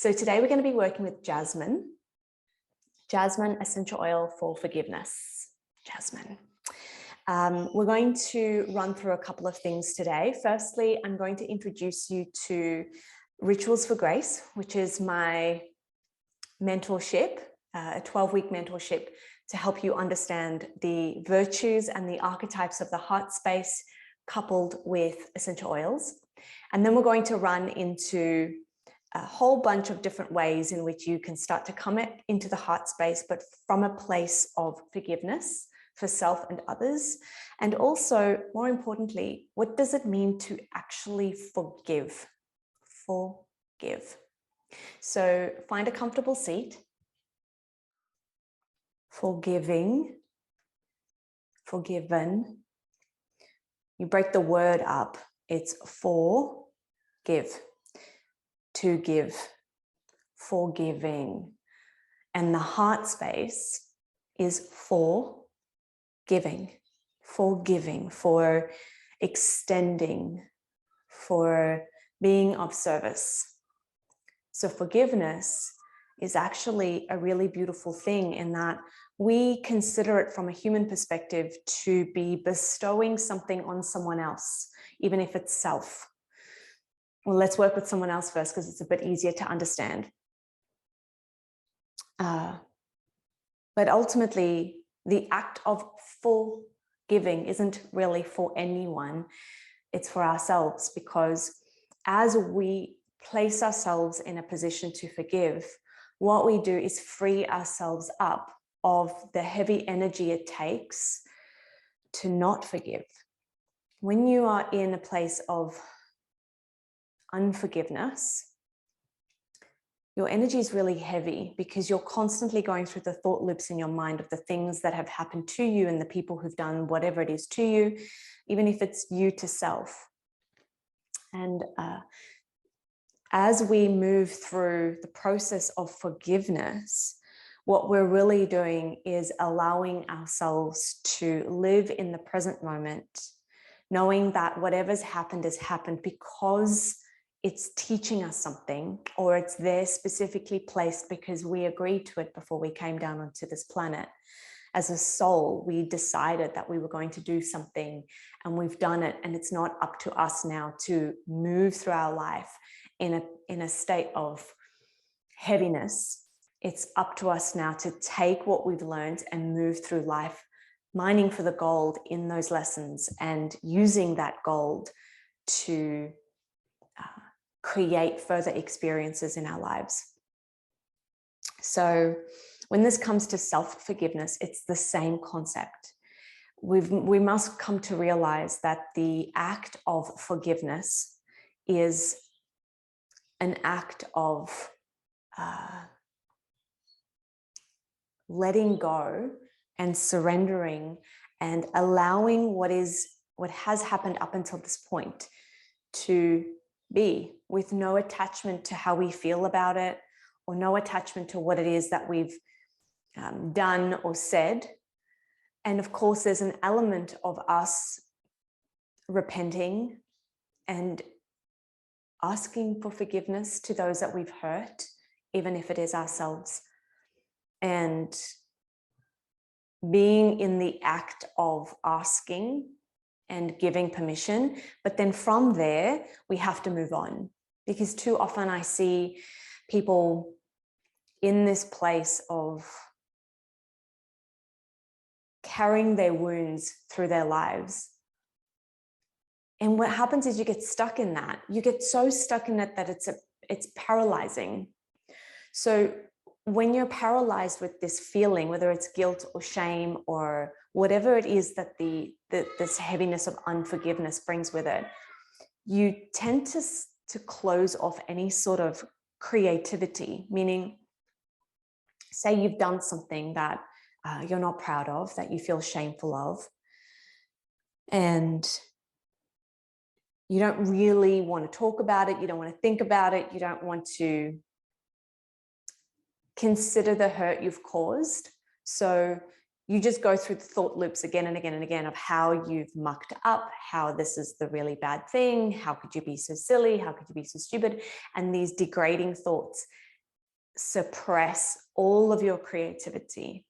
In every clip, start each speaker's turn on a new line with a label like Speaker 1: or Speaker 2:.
Speaker 1: So today we're going to be working with Jasmine Essential Oil for Forgiveness. Jasmine. We're going to run through a couple of things today. Firstly, I'm going to introduce you to Rituals for Grace, which is my mentorship, a 12-week mentorship to help you understand the virtues and the archetypes of the heart space coupled with essential oils. And then we're going to run into a whole bunch of different ways in which you can start to come into the heart space, but from a place of forgiveness for self and others. And also, more importantly, what does it mean to actually forgive? Forgive. So find a comfortable seat. Forgiving, forgiven. You break the word up. It's for, give, to give, forgiving. And the heart space is for giving, for extending, for being of service. So forgiveness is actually a really beautiful thing in that we consider it from a human perspective to be bestowing something on someone else, even if it's self. Well, let's work with someone else first because it's a bit easier to understand. But ultimately, the act of forgiving isn't really for anyone. It's for ourselves, because as we place ourselves in a position to forgive, what we do is free ourselves up of the heavy energy it takes to not forgive. When you are in a place of unforgiveness, your energy is really heavy because you're constantly going through the thought loops in your mind of the things that have happened to you and the people who've done whatever it is to you, even if it's you to self. And as we move through the process of forgiveness, what we're really doing is allowing ourselves to live in the present moment, knowing that whatever's happened has happened because it's teaching us something, or it's there specifically placed because we agreed to it before we came down onto this planet. As a soul, we decided that we were going to do something and we've done it, and it's not up to us now to move through our life in a state of heaviness. It's up to us now to take what we've learned and move through life, mining for the gold in those lessons and using that gold to create further experiences in our lives. So when this comes to self-forgiveness, it's the same concept. We must come to realize that the act of forgiveness is an act of letting go and surrendering and allowing what has happened up until this point to be, with no attachment to how we feel about it, or no attachment to what it is that we've done or said. And of course, there's an element of us repenting and asking for forgiveness to those that we've hurt, even if it is ourselves, and being in the act of asking and giving permission. But then from there, we have to move on, because too often I see people in this place of carrying their wounds through their lives. And what happens is you get stuck in that. You get so stuck in it that it's paralyzing. So when you're paralyzed with this feeling, whether it's guilt or shame or whatever it is that this heaviness of unforgiveness brings with it, you tend to close off any sort of creativity. Meaning, say you've done something that you're not proud of, that you feel shameful of, and you don't really want to talk about it, you don't want to think about it, you don't want to consider the hurt you've caused. So you just go through the thought loops again and again and again of how you've mucked up, how this is the really bad thing, how could you be so silly, how could you be so stupid, and these degrading thoughts. suppress all of your creativity.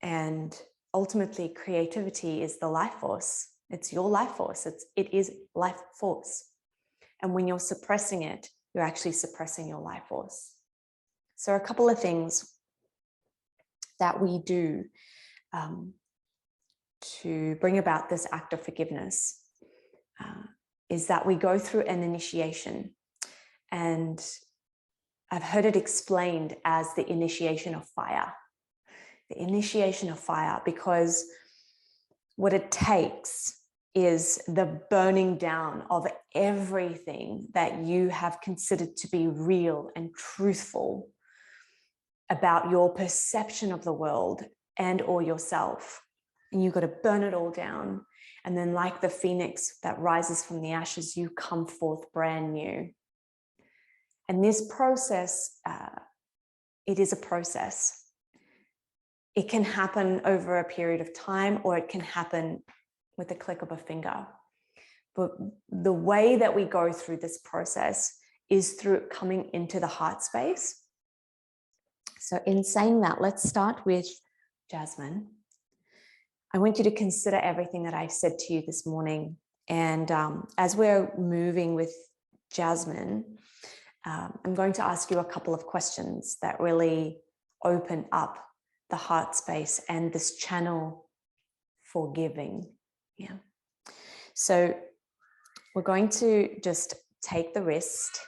Speaker 1: And ultimately, creativity is the life force. It's your life force. It is life force. And when you're suppressing it, you're actually suppressing your life force. So a couple of things that we do to bring about this act of forgiveness is that we go through an initiation. And I've heard it explained as the initiation of fire. The initiation of fire, because what it takes is the burning down of everything that you have considered to be real and truthful about your perception of the world and or yourself. And you've got to burn it all down. And then like the phoenix that rises from the ashes, you come forth brand new. And this process, it is a process. It can happen over a period of time, or it can happen with the click of a finger. But the way that we go through this process is through coming into the heart space. So in saying that, let's start with Jasmine. I want you to consider everything that I said to you this morning. And as we're moving with Jasmine, I'm going to ask you a couple of questions that really open up the heart space and this channel for giving. Yeah. So we're going to just take the wrist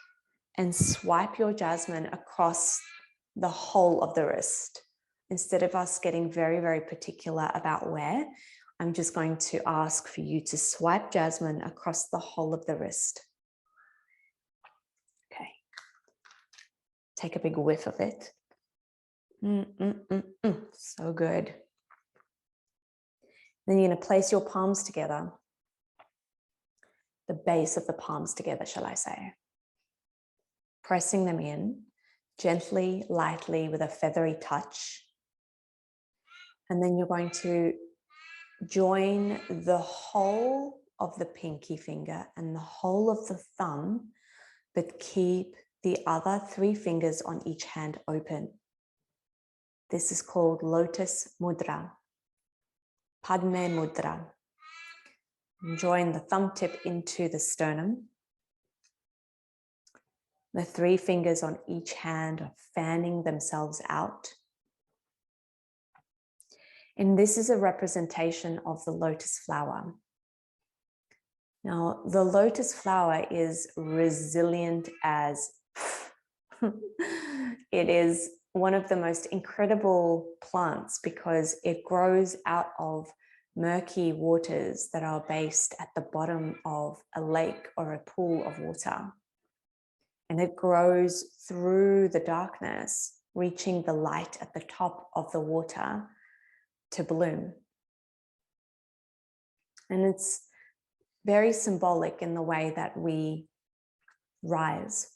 Speaker 1: and swipe your Jasmine across the whole of the wrist. Instead of us getting very, very particular about where, I'm just going to ask for you to swipe Jasmine across the whole of the wrist. Okay. Take a big whiff of it. So good. Then you're going to place your palms together, the base of the palms together, shall I say. Pressing them in gently, lightly, with a feathery touch. And then you're going to join the whole of the pinky finger and the whole of the thumb, but keep the other 3 fingers on each hand open. This is called Lotus Mudra, Padme Mudra. Join the thumb tip into the sternum. The 3 fingers on each hand are fanning themselves out. And this is a representation of the lotus flower. Now, the lotus flower is resilient as it is one of the most incredible plants because it grows out of murky waters that are based at the bottom of a lake or a pool of water. And it grows through the darkness, reaching the light at the top of the water to bloom. And it's very symbolic in the way that we rise.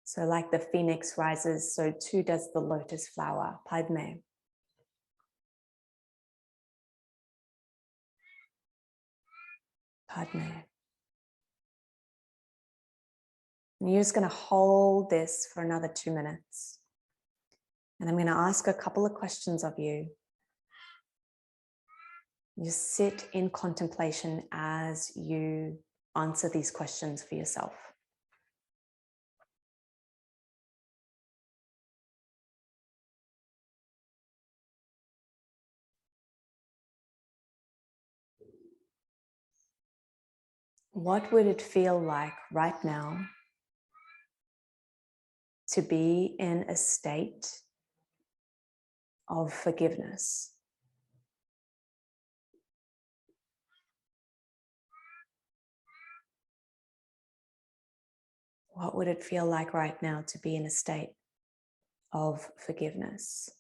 Speaker 1: So like the phoenix rises, so too does the lotus flower, Padme. Padme. And you're just going to hold this for another 2 minutes. And I'm going to ask a couple of questions of you. You sit in contemplation as you answer these questions for yourself. What would it feel like right now to be in a state of forgiveness? What would it feel like right now to be in a state of forgiveness?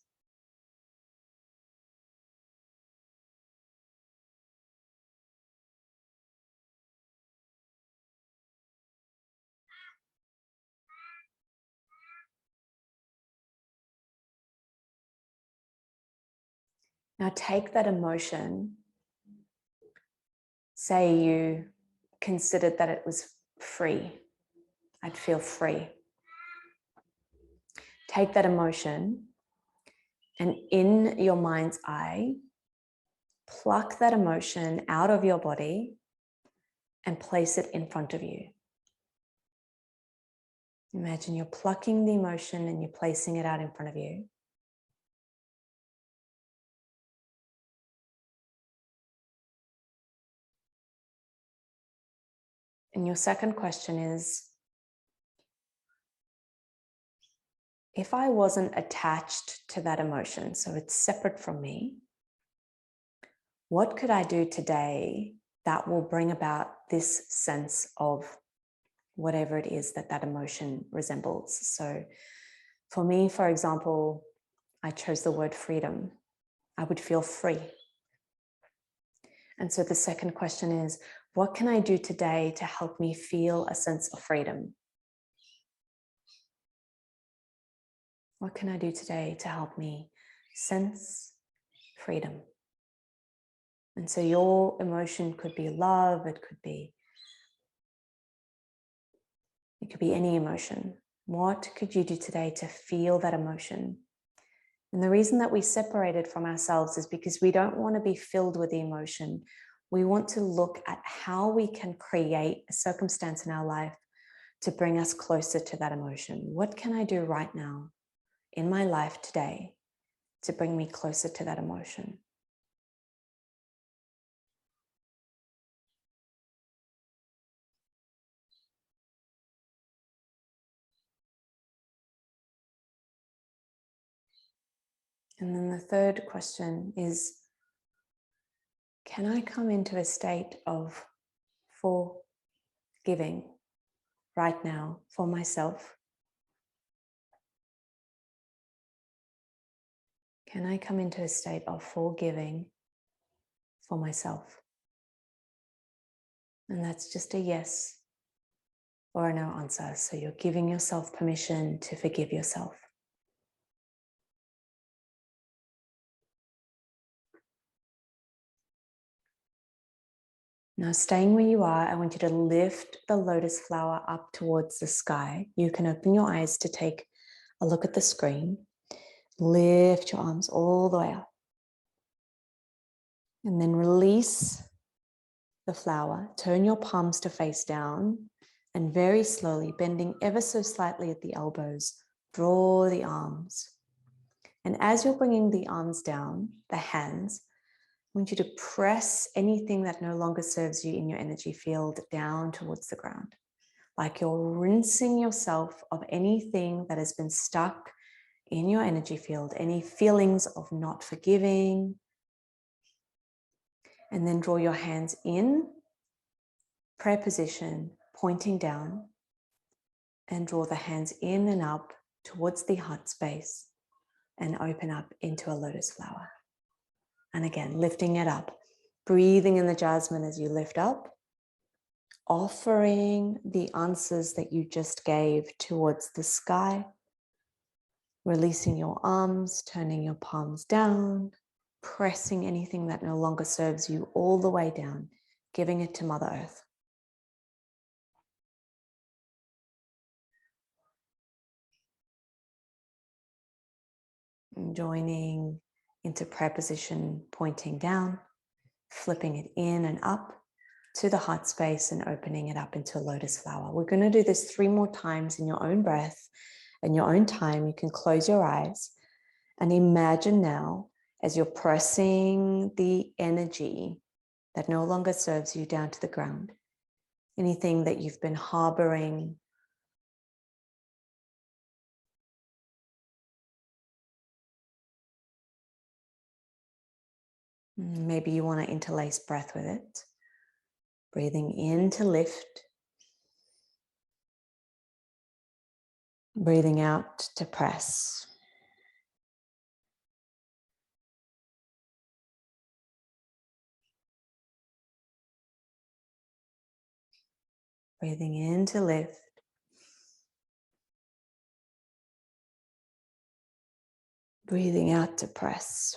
Speaker 1: Now take that emotion, say you considered that it was free. I'd feel free. Take that emotion and in your mind's eye, pluck that emotion out of your body and place it in front of you. Imagine you're plucking the emotion and you're placing it out in front of you. And your second question is, if I wasn't attached to that emotion, so it's separate from me, what could I do today that will bring about this sense of whatever it is that that emotion resembles? So for me, for example, I chose the word freedom. I would feel free. And so the second question is, what can I do today to help me feel a sense of freedom? What can I do today to help me sense freedom? And so your emotion could be love, it could be any emotion. What could you do today to feel that emotion? And the reason that we separate it from ourselves is because we don't want to be filled with the emotion. We want to look at how we can create a circumstance in our life to bring us closer to that emotion. What can I do right now in my life today to bring me closer to that emotion? And then the third question is, can I come into a state of forgiving right now for myself? Can I come into a state of forgiving for myself? And that's just a yes or a no answer. So you're giving yourself permission to forgive yourself. Now, staying where you are, I want you to lift the lotus flower up towards the sky. You can open your eyes to take a look at the screen. Lift your arms all the way up. And then release the flower. Turn your palms to face down. And very slowly, bending ever so slightly at the elbows, draw the arms. And as you're bringing the arms down, the hands, I want you to press anything that no longer serves you in your energy field down towards the ground. Like you're rinsing yourself of anything that has been stuck in your energy field, any feelings of not forgiving. And then draw your hands in, prayer position, pointing down, and draw the hands in and up towards the heart space and open up into a lotus flower. And again, lifting it up, breathing in the jasmine as you lift up, offering the answers that you just gave towards the sky, releasing your arms, turning your palms down, pressing anything that no longer serves you all the way down, giving it to Mother Earth. And joining into prayer position, pointing down, flipping it in and up to the heart space and opening it up into a lotus flower. We're going to do this 3 more times in your own breath and your own time. You can close your eyes and imagine now as you're pressing the energy that no longer serves you down to the ground, anything that you've been harboring, maybe you want to interlace breath with it. Breathing in to lift. Breathing out to press. Breathing in to lift. Breathing out to press.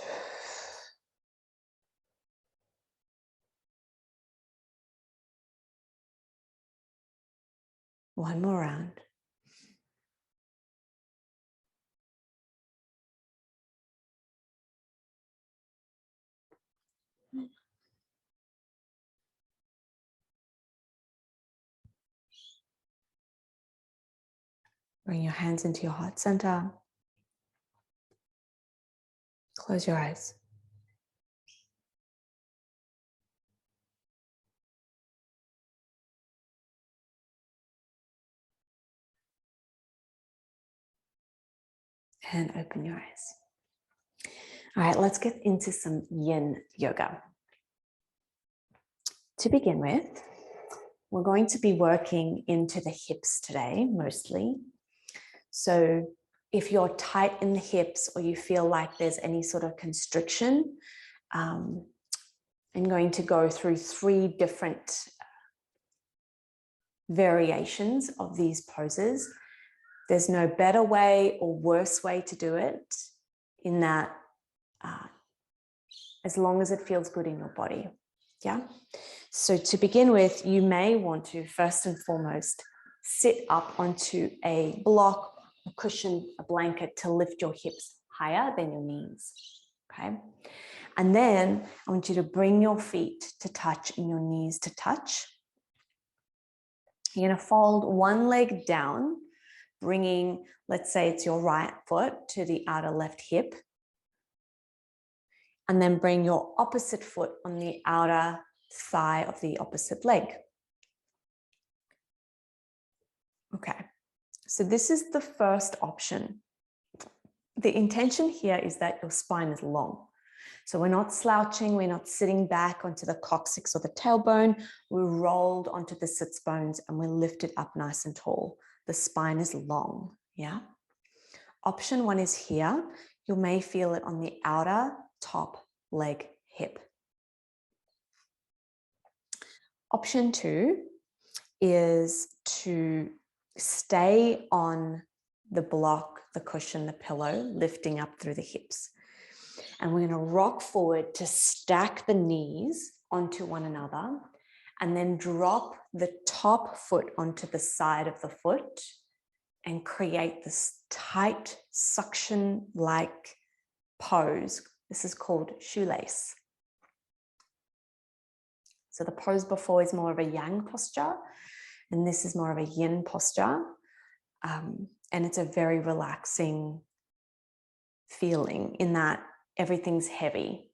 Speaker 1: One more round. Bring your hands into your heart center. Close your eyes. And open your eyes. All right, let's get into some yin yoga. To begin with, we're going to be working into the hips today, mostly. So if you're tight in the hips or you feel like there's any sort of constriction, I'm going to go through 3 different variations of these poses. There's no better way or worse way to do it, in that as long as it feels good in your body. Yeah. So to begin with, you may want to first and foremost sit up onto a block, a cushion, a blanket to lift your hips higher than your knees. Okay. And then I want you to bring your feet to touch and your knees to touch. You're going to fold one leg down, bringing, let's say it's your right foot to the outer left hip. And then bring your opposite foot on the outer thigh of the opposite leg. Okay, so this is the first option. The intention here is that your spine is long. So we're not slouching, we're not sitting back onto the coccyx or the tailbone, we're rolled onto the sits bones and we're lifted up nice and tall. The spine is long, yeah? Option 1 is here. You may feel it on the outer top leg hip. Option 2 is to stay on the block, the cushion, the pillow, lifting up through the hips. And we're going to rock forward to stack the knees onto one another and then drop the top foot onto the side of the foot and create this tight suction-like pose. This is called shoelace. So the pose before is more of a yang posture, and this is more of a yin posture. And it's a very relaxing feeling in that everything's heavy.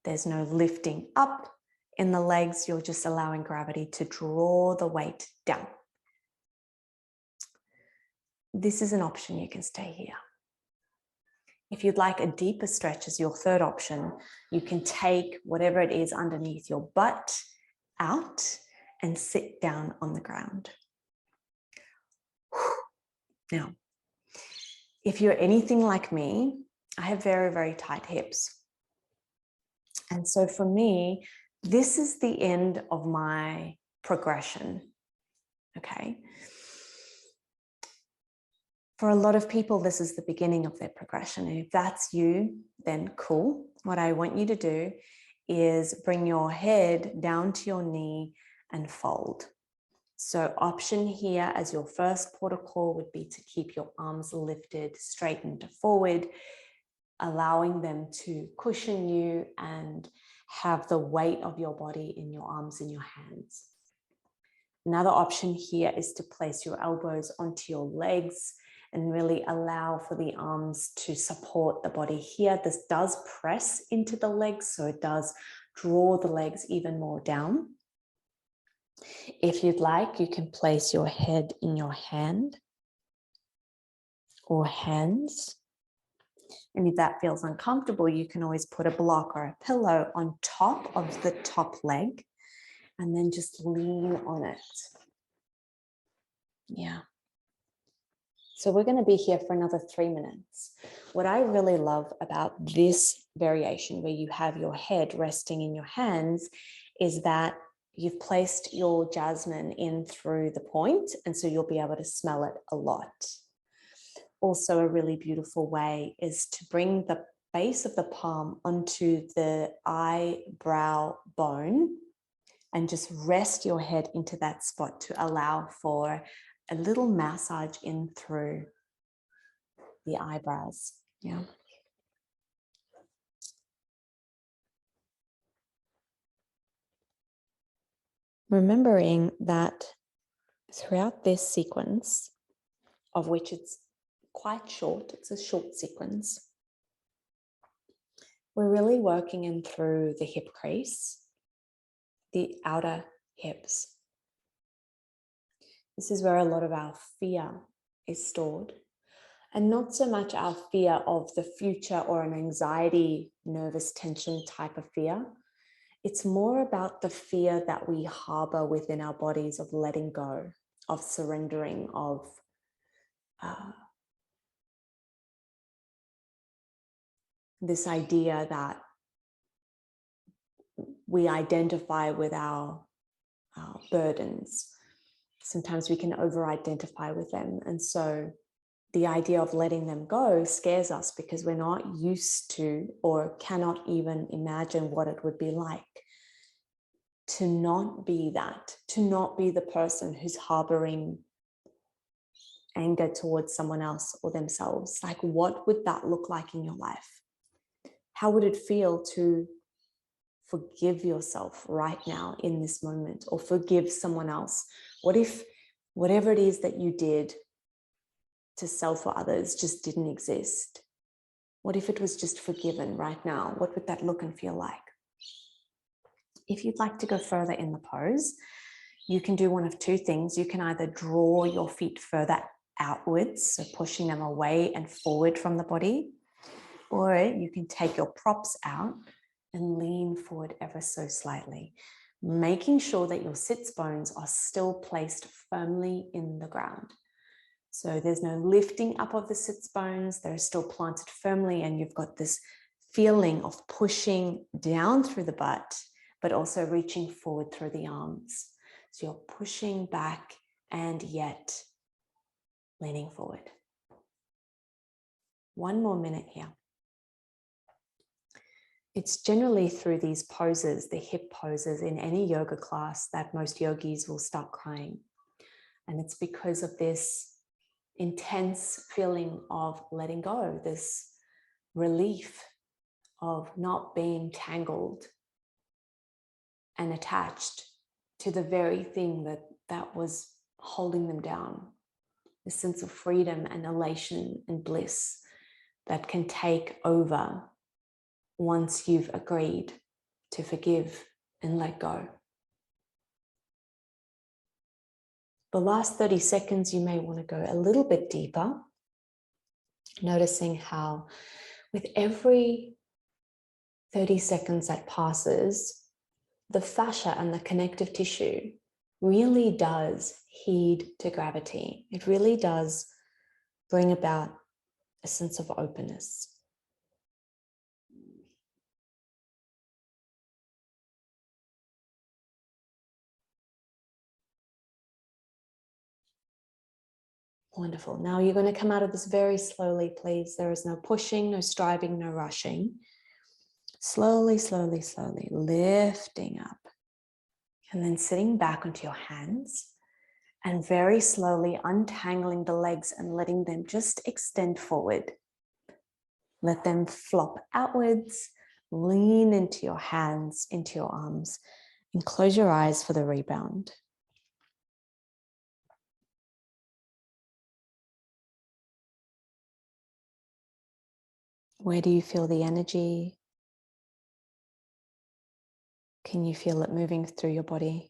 Speaker 1: There's no lifting up in the legs. You're just allowing gravity to draw the weight down. This is an option. You can stay here. If you'd like a deeper stretch as your third option, you can take whatever it is underneath your butt out and sit down on the ground. Now, if you're anything like me, I have very, very tight hips. And so for me, this is the end of my progression. Okay. For a lot of people, this is the beginning of their progression. And if that's you, then cool. What I want you to do is bring your head down to your knee and fold. So option here as your first port of call would be to keep your arms lifted, straightened forward, allowing them to cushion you and have the weight of your body in your arms and your hands. Another option here is to place your elbows onto your legs and really allow for the arms to support the body here. This does press into the legs, so it does draw the legs even more down. If you'd like, you can place your head in your hand or hands. And if that feels uncomfortable, you can always put a block or a pillow on top of the top leg and then just lean on it. Yeah. So we're going to be here for another 3 minutes. What I really love about this variation where you have your head resting in your hands is that you've placed your jasmine in through the point, and so you'll be able to smell it a lot. Also, a really beautiful way is to bring the base of the palm onto the eyebrow bone and just rest your head into that spot to allow for a little massage in through the eyebrows. Yeah. Remembering that throughout this sequence, of which it's quite short, it's a short sequence, we're really working in through the hip crease, the outer hips. This is where a lot of our fear is stored, and not so much our fear of the future or an anxiety, nervous tension type of fear. It's more about the fear that we harbor within our bodies of letting go, of surrendering, of this idea that we identify with our burdens. Sometimes we can over-identify with them. And so the idea of letting them go scares us because we're not used to or cannot even imagine what it would be like to not be that, to not be the person who's harboring anger towards someone else or themselves. Like, what would that look like in your life? How would it feel to forgive yourself right now in this moment, or forgive someone else? What if whatever it is that you did to self or others just didn't exist? What if it was just forgiven right now? What would that look and feel like? If you'd like to go further in the pose, you can do one of two things. You can either draw your feet further outwards, so pushing them away and forward from the body, or you can take your props out and lean forward ever so slightly, making sure that your sits bones are still placed firmly in the ground. So there's no lifting up of the sits bones, they're still planted firmly, and you've got this feeling of pushing down through the butt, but also reaching forward through the arms. So you're pushing back and yet leaning forward. One more minute here. It's generally through these poses, the hip poses in any yoga class, that most yogis will start crying. And it's because of this intense feeling of letting go, this relief of not being tangled and attached to the very thing that was holding them down. This sense of freedom and elation and bliss that can take over once you've agreed to forgive and let go. The last 30 seconds, you may want to go a little bit deeper, noticing how with every 30 seconds that passes, the fascia and the connective tissue really does heed to gravity. It really does bring about a sense of openness. Wonderful. Now you're going to come out of this very slowly, please. There is no pushing, no striving, no rushing. Slowly, slowly, slowly, lifting up. And then sitting back onto your hands and very slowly untangling the legs and letting them just extend forward. Let them flop outwards, lean into your hands, into your arms, and close your eyes for the rebound. Where do you feel the energy? Can you feel it moving through your body?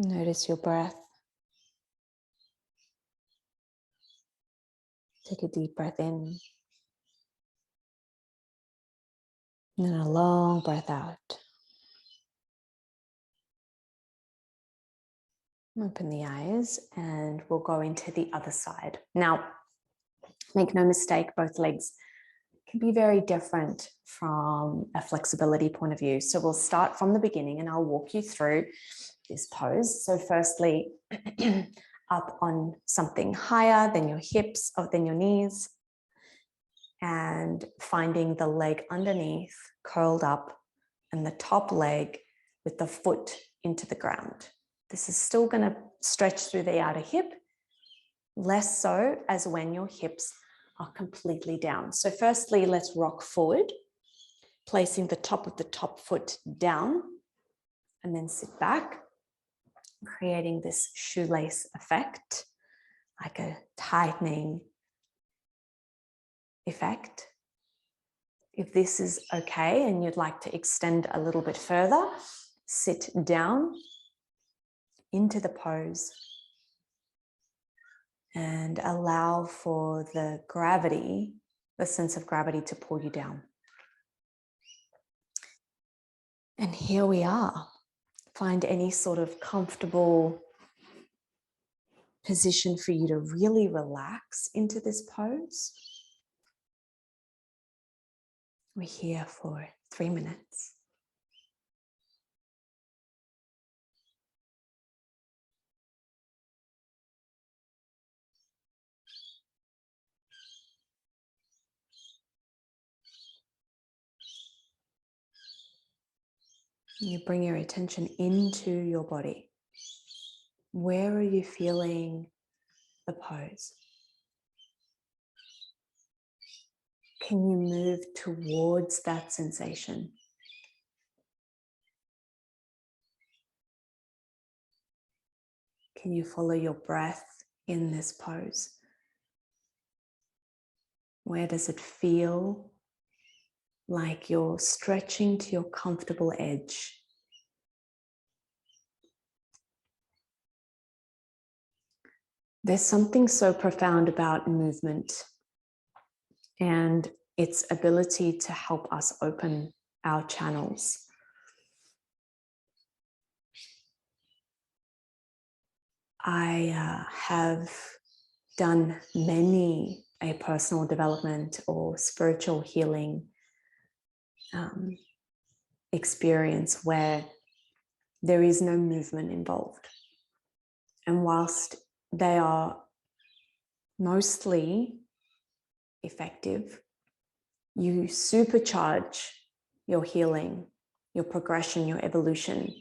Speaker 1: Notice your breath. Take a deep breath in. And then a long breath out. Open the eyes and we'll go into the other side. Now, make no mistake, both legs can be very different from a flexibility point of view. So we'll start from the beginning and I'll walk you through this pose. So firstly, up on something higher than your hips or than your knees, and finding the leg underneath curled up and the top leg with the foot into the ground. This is still going to stretch through the outer hip, less so as when your hips are completely down. So firstly, let's rock forward, placing the top of the top foot down, and then sit back, creating this shoelace effect, like a tightening effect. If this is okay and you'd like to extend a little bit further, sit down into the pose and allow for the gravity, the sense of gravity to pull you down. And here we are. Find any sort of comfortable position for you to really relax into this pose. We're here for 3 minutes. You bring your attention into your body. Where are you feeling the pose? Can you move towards that sensation? Can you follow your breath in this pose? Where does it feel like you're stretching to your comfortable edge? There's something so profound about movement and its ability to help us open our channels. I have done many a personal development or spiritual healing experience where there is no movement involved. And whilst they are mostly effective, you supercharge your healing, your progression, your evolution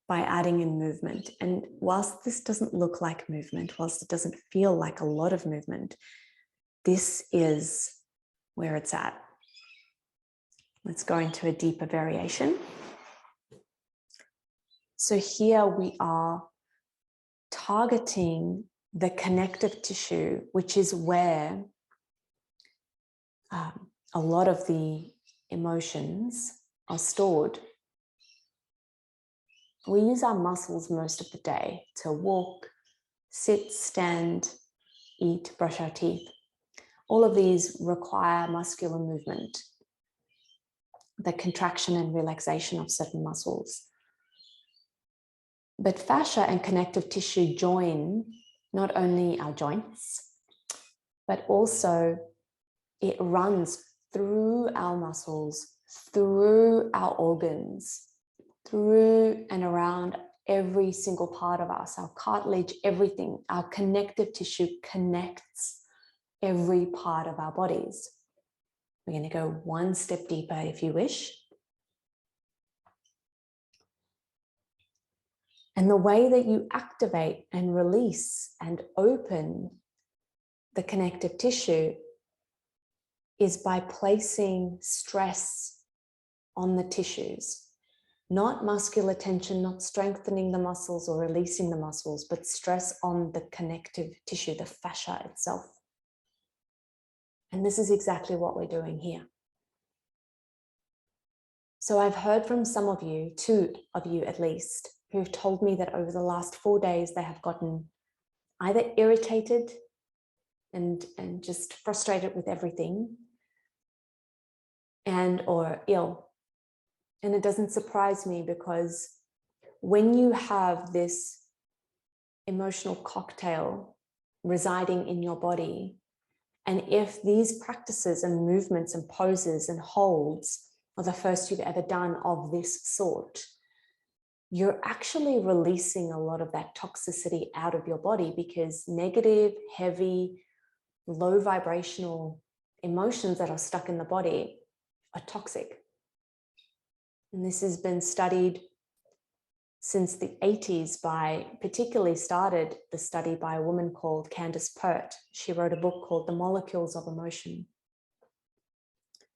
Speaker 1: by adding in movement. And whilst this doesn't look like movement, whilst it doesn't feel like a lot of movement, this is where it's at. Let's go into a deeper variation. So here we are targeting the connective tissue, which is where a lot of the emotions are stored. We use our muscles most of the day to walk, sit, stand, eat, brush our teeth. All of these require muscular movement, the contraction and relaxation of certain muscles. But fascia and connective tissue join not only our joints, but also it runs through our muscles, through our organs, through and around every single part of us, our cartilage, everything. Our connective tissue connects every part of our bodies. We're going to go one step deeper if you wish. And the way that you activate and release and open the connective tissue is by placing stress on the tissues, not muscular tension, not strengthening the muscles or releasing the muscles, but stress on the connective tissue, the fascia itself. And this is exactly what we're doing here. So I've heard from some of you, 2 of you at least, who've told me that over the last 4 days, they have gotten either irritated and just frustrated with everything, and or ill. And it doesn't surprise me, because when you have this emotional cocktail residing in your body. And if these practices and movements and poses and holds are the first you've ever done of this sort, you're actually releasing a lot of that toxicity out of your body, because negative, heavy, low vibrational emotions that are stuck in the body are toxic. And this has been studied since the 80s particularly started the study by a woman called Candace Pert. She wrote a book called The Molecules of Emotion.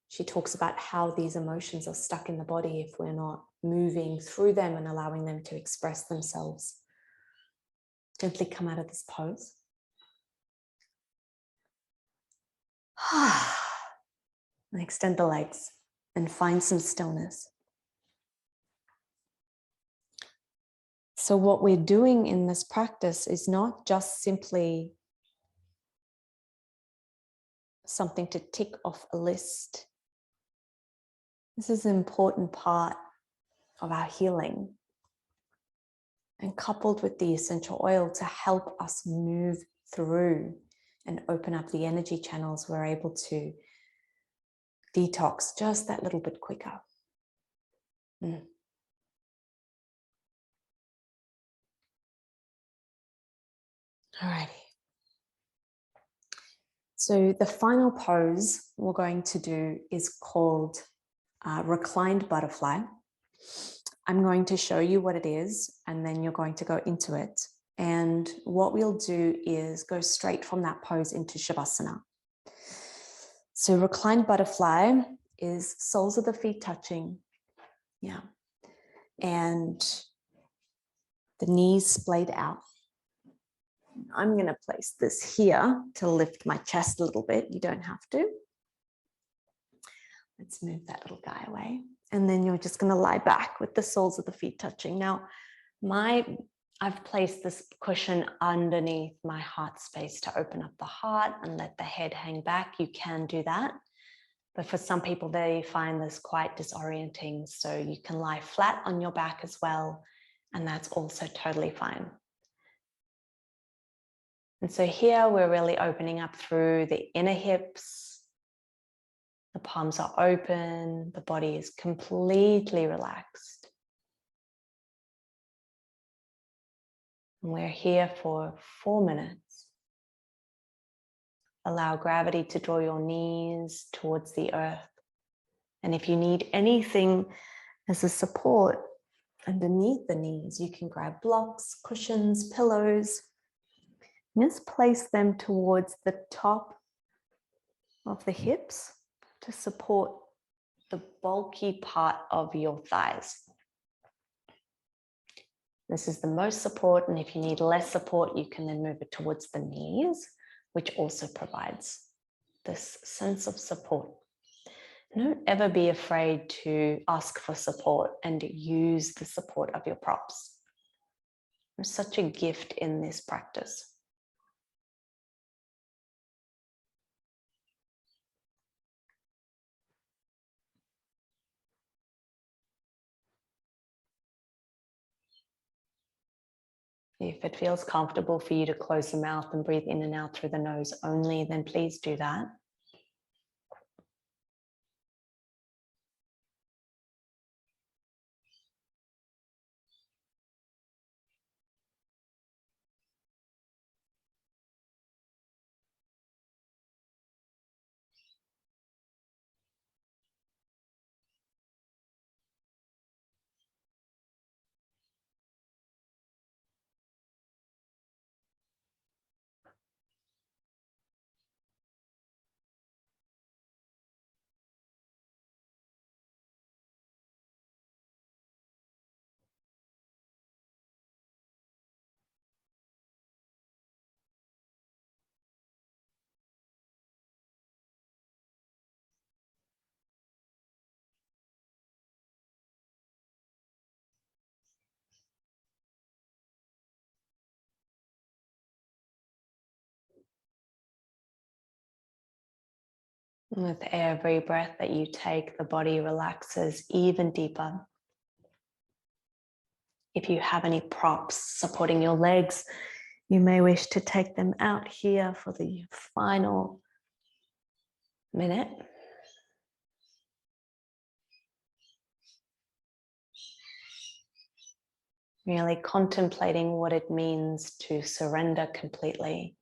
Speaker 1: She talks about how these emotions are stuck in the body if we're not moving through them and allowing them to express themselves. Gently come out of this pose. And extend the legs and find some stillness. So what we're doing in this practice is not just simply something to tick off a list. This is an important part of our healing, and coupled with the essential oil to help us move through and open up the energy channels, we're able to detox just that little bit quicker. Alrighty. So the final pose we're going to do is called reclined butterfly. I'm going to show you what it is, and then you're going to go into it. And what we'll do is go straight from that pose into Shavasana. So reclined butterfly is soles of the feet touching. Yeah. And the knees splayed out. I'm going to place this here to lift my chest a little bit. You don't have to. Let's move that little guy away. And then you're just going to lie back with the soles of the feet touching. Now, I've placed this cushion underneath my heart space to open up the heart and let the head hang back. You can do that. But for some people, they find this quite disorienting. So you can lie flat on your back as well. And that's also totally fine. And so here we're really opening up through the inner hips. The palms are open. The body is completely relaxed. And we're here for 4 minutes. Allow gravity to draw your knees towards the earth. And if you need anything as a support underneath the knees, you can grab blocks, cushions, pillows. Just place them towards the top of the hips to support the bulky part of your thighs. This is the most support, and if you need less support, you can then move it towards the knees, which also provides this sense of support. Don't ever be afraid to ask for support and use the support of your props. There's such a gift in this practice. If it feels comfortable for you to close the mouth and breathe in and out through the nose only, then please do that. With every breath that you take, the body relaxes even deeper. If you have any props supporting your legs, You may wish to take them out here for the final minute. Really contemplating what it means to surrender completely,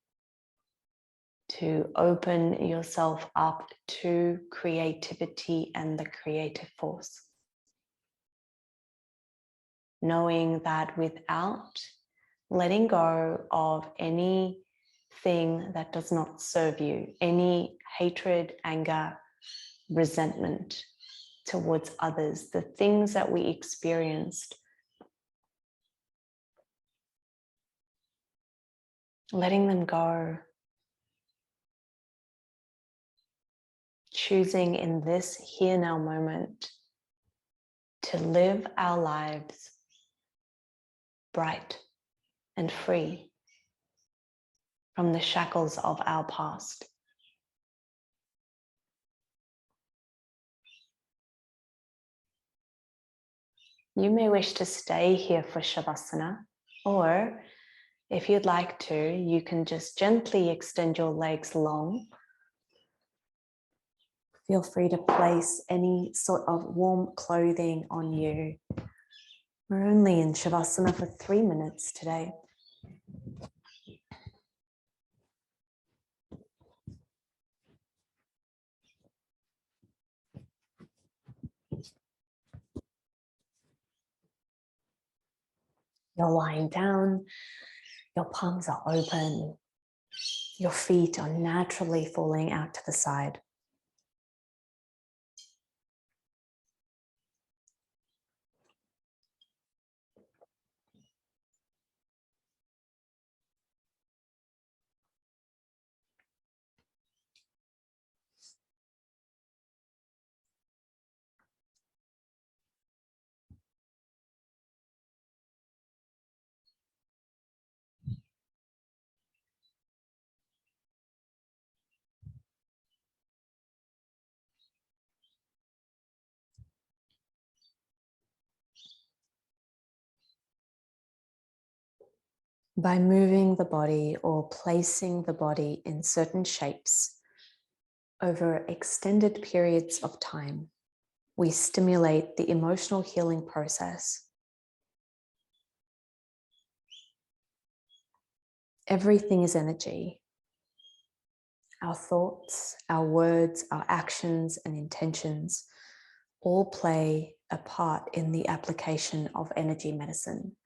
Speaker 1: to open yourself up to creativity and the creative force. Knowing that without letting go of anything that does not serve you, any hatred, anger, resentment towards others, the things that we experienced, letting them go, choosing in this here now moment to live our lives bright and free from the shackles of our past. You may wish to stay here for Shavasana, or if you'd like to, you can just gently extend your legs long. Feel free to place any sort of warm clothing on you. We're only in Shavasana for 3 minutes today. You're lying down, your palms are open, your feet are naturally falling out to the side. By moving the body or placing the body in certain shapes over extended periods of time, we stimulate the emotional healing process. Everything is energy. Our thoughts, our words, our actions and intentions all play a part in the application of energy medicine.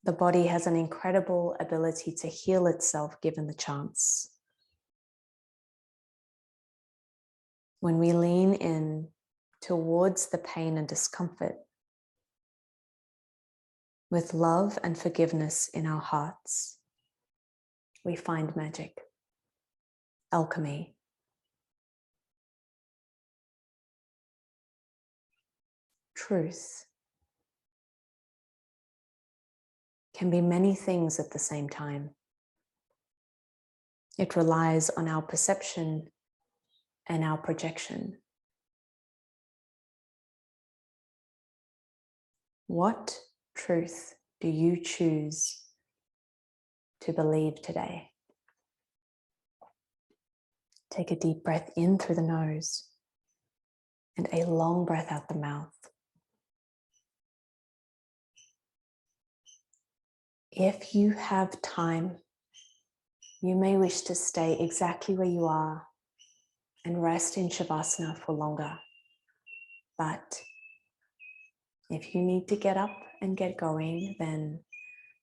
Speaker 1: The body has an incredible ability to heal itself given the chance. When we lean in towards the pain and discomfort with love and forgiveness in our hearts, we find magic, alchemy. Truth can be many things at the same time. It relies on our perception and our projection. What truth do you choose to believe today? Take a deep breath in through the nose and a long breath out the mouth. If you have time, you may wish to stay exactly where you are and rest in Shavasana for longer. But if you need to get up and get going, then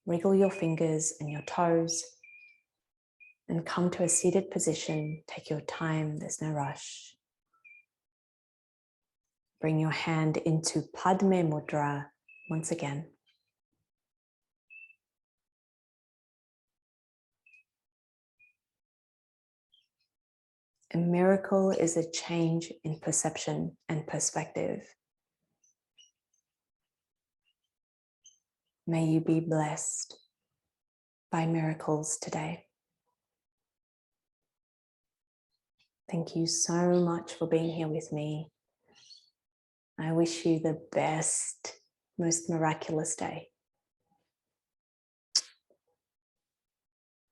Speaker 1: wriggle your fingers and your toes and come to a seated position. Take your time, there's no rush. Bring your hand into Padme Mudra once again. A miracle is a change in perception and perspective. May you be blessed by miracles today. Thank you so much for being here with me. I wish you the best, most miraculous day.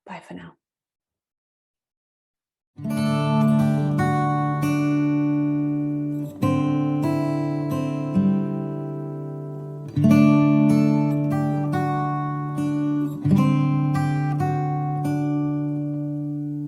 Speaker 1: Bye for now.